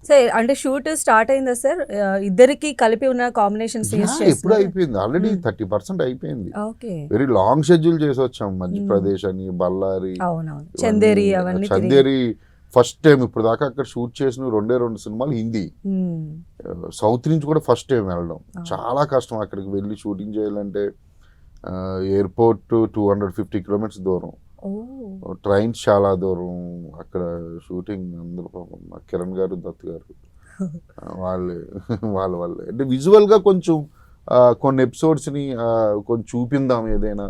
Sir అంటే shoot start అయిందా sir? ఇద్దరికి కలిపి ఉన్న కాంబినేషన్ సీన్స్ ఎప్పుడు అయిపోయింది, ఆల్రెడీ 30% అయిపోయింది. ఓకే. వెరీ లాంగ్ షెడ్యూల్ చేసి వచ్చాం. మధ్యప్రదేశ్ అని, బళ్ళారి, అవునవును, చందేరి అవన్నీ చందేరి ఫస్ట్ టైం. ఇప్పుడు దాకా అక్కడ షూట్ చేసిన 2 సినిమాలు హిందీ. సౌత్ నుంచి కూడా ఫస్ట్ టైం వెళ్ళడం చాలా కష్టం. అక్కడికి వెళ్ళి షూటింగ్ చేయాలంటే ఎయిర్పోర్ట్ 250 కిలోమీటర్స్ దూరం, ట్రైన్స్ చాలా దూరం. అక్కడ షూటింగ్ అందరూ పాపం కిరణ్ గారు, దత్ గారు వాళ్ళే అంటే విజువల్గా కొంచెం కొన్ని ఎపిసోడ్స్ ని కొంచెం చూపిందాం, ఏదైనా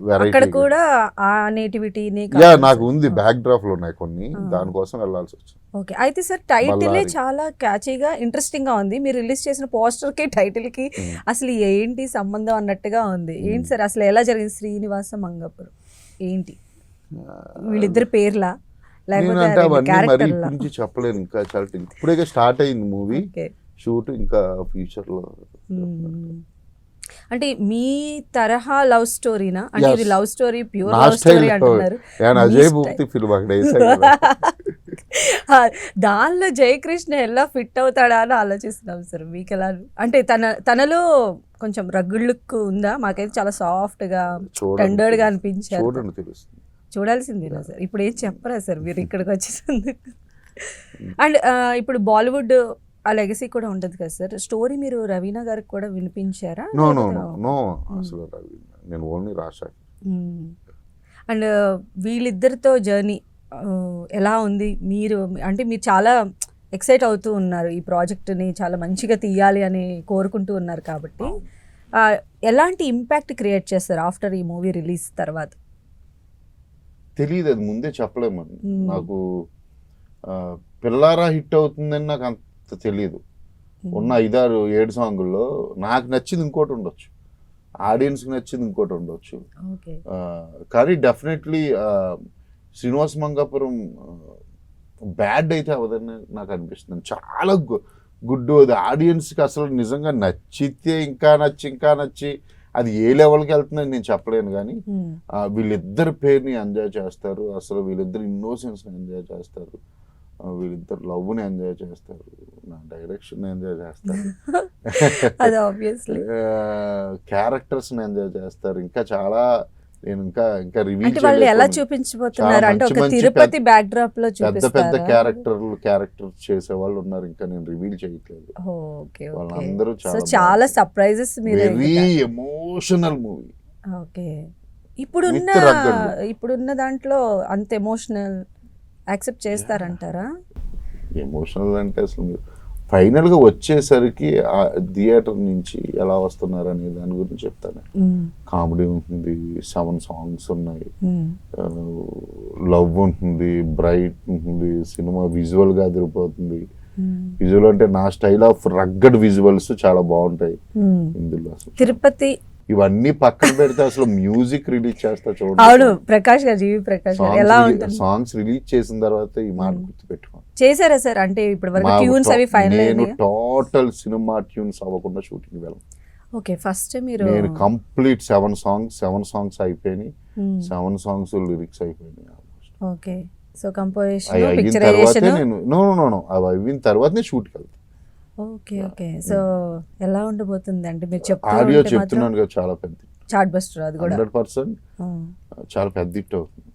వెరైటీ కూడా ఆ నేటివిటీ నాకు ఉంది. బ్యాక్ డ్రాప్ లో ఉన్నాయి కొన్ని, దానికోసం వెళ్ళాల్సి వచ్చింది. ఓకే. అయితే సార్ టైటిల్ చాలా క్యాచీగా ఇంట్రెస్టింగ్ గా ఉంది. మీరు రిలీజ్ చేసిన పోస్టర్ కి టైటిల్ కి అసలు ఏంటి సంబంధం అన్నట్టుగా ఉంది. ఏంటి సార్ అసలు ఎలా జరిగింది? శ్రీనివాస మంగాపురం ఏంటి, వీళ్ళిద్దరు పేర్లా లేకపోతే అవన్నీ చెప్పలేను. ఇంకా చాలా ఇప్పుడే స్టార్ట్ అయింది మూవీ షూట్, ఇంకా ఫ్యూచర్ లో. అంటే మీ తరహా లవ్ స్టోరీనా? అంటే ఇది love story, pure love story అంటున్నారు. దానిలో జయకృష్ణ ఎలా ఫిట్ అవుతాడా అని ఆలోచిస్తున్నాం సార్. మీకు ఎలా అంటే తనలో కొంచెం రగ్గుడ్ లుక్ ఉందా? మాకైతే చాలా సాఫ్ట్ గా టెండర్డ్ గా అనిపించారు. చూడాల్సిందేనా సార్? ఇప్పుడు ఏం చెప్పరా సార్ మీరు ఇక్కడికి వచ్చేసింది? అండ్ ఇప్పుడు బాలీవుడ్ ఆ లెగసీ కూడా ఉంటుంది కదా సార్. స్టోరీ మీరు రవీనా గారికి కూడా వినిపించారా? నో అసలు నేను ఓన్లీ రాశా. అండ్ వీళ్ళిద్దరితో జర్నీ ఎలా ఉంది? మీరు అంటే మీరు చాలా ఎక్సైట్ అవుతూ ఉన్నారు, ఈ ప్రాజెక్ట్ని చాలా మంచిగా తీయాలి అని కోరుకుంటూ ఉన్నారు కాబట్టి ఎలాంటి ఇంపాక్ట్ క్రియేట్ చేస్తారు ఆఫ్టర్ ఈ మూవీ రిలీజ్ తర్వాత? తెలియదు, అది ముందే చెప్పలేము. నాకు పిల్లారా హిట్ అవుతుందని నాకు అంత తెలియదు. ఉన్న 5-6-7 సాంగుల్లో నాకు నచ్చింది ఇంకోటి ఉండొచ్చు, ఆడియన్స్కి నచ్చింది ఇంకోటి ఉండొచ్చు. కానీ డెఫినెట్లీ శ్రీనివాస మంగాపురం బ్యాడ్ అయితే అవదని నాకు అనిపిస్తుంది. చాలా గుడ్. అది ఆడియన్స్కి అసలు నిజంగా నచ్చితే ఇంకా నచ్చి అది ఏ లెవెల్కి వెళ్తుందని నేను చెప్పలేను. కానీ వీళ్ళిద్దరు పేరుని ఎంజాయ్ చేస్తారు, అసలు వీళ్ళిద్దరు ఇన్నోసెన్స్ని ఎంజాయ్ చేస్తారు, వీళ్ళిద్దరు లవ్ని ఎంజాయ్ చేస్తారు, నా డైరెక్షన్ ఎంజాయ్ చేస్తారు, క్యారెక్టర్స్ని ఎంజాయ్ చేస్తారు. ఇంకా చాలా నేను ఇంకా రివీల్ ఎలా చూపించబోతున్నారు అంటే ఒక తిరుపతి బ్యాక్ డ్రాప్ లో పెద్ద క్యారెక్టర్స్ చేసే వాళ్ళు ఉన్నారు. ఇంకా నేను రివీల్ చేయట్లేదు. వాళ్ళందరూ చాలా surprises. Very emotional movie. Okay. ఇప్పుడున్న దాంట్లో అంత ఎమోషనల్ యాక్సెప్ట్ చేస్తారంటారా? ఎమోషనల్ అంటే అసలు ఫైనల్ గా వచ్చేసరికి ఆ థియేటర్ నుంచి ఎలా వస్తున్నారు అనే దాని గురించి చెప్తాను. కామెడీ ఉంటుంది, 7 సాంగ్స్ ఉన్నాయి, లవ్ ఉంటుంది, బ్రైట్ ఉంటుంది, సినిమా విజువల్ గా అదిరిపోతుంది. విజువల్ అంటే నా స్టైల్ ఆఫ్ రగ్గడ్ విజువల్స్ చాలా బాగుంటాయి ఇందులో. అసలు తిరుపతి ఇవన్నీ పక్కన పెడితే అసలు మ్యూజిక్ రిలీజ్ చేస్తా చూడండి. అవును, ప్రకాష్ గారు, జీవి ప్రకాష్ గారు ఎలా ఉంటుంది. సాంగ్స్ రిలీజ్ చేసిన తర్వాత ఈ మాట గుర్తు పెట్టుకోండి. చేశారా సార్? అంటే ఇప్పుడు వరకు ట్యూన్స్ అవి ఫైనల్ నేను టోటల్ సినిమా ట్యూన్స్ అవ్వకుండా షూటింగ్ వెళ్ళాను. ఓకే. ఫస్ట్ మీరు నేను కంప్లీట్ 7 సాంగ్స్ అయిపోయినాయి. 7 సాంగ్స్ లిరిక్స్ అయిపోయినాయి. ఓకే. సో కంపోజిషన్, పిక్చరైజేషన్ అవి అయిన తర్వాతనే షూట్కి వెళ్తాను. ఓకే. సో ఎలా ఉండబోతుంది అంటే మీరు ఆడియో చెప్తున్నాను కదా, చాలా పెద్ద చాట్ బస్టర్, అది కూడా 100% చాలా పెద్ద హిట్ అవుతుంది.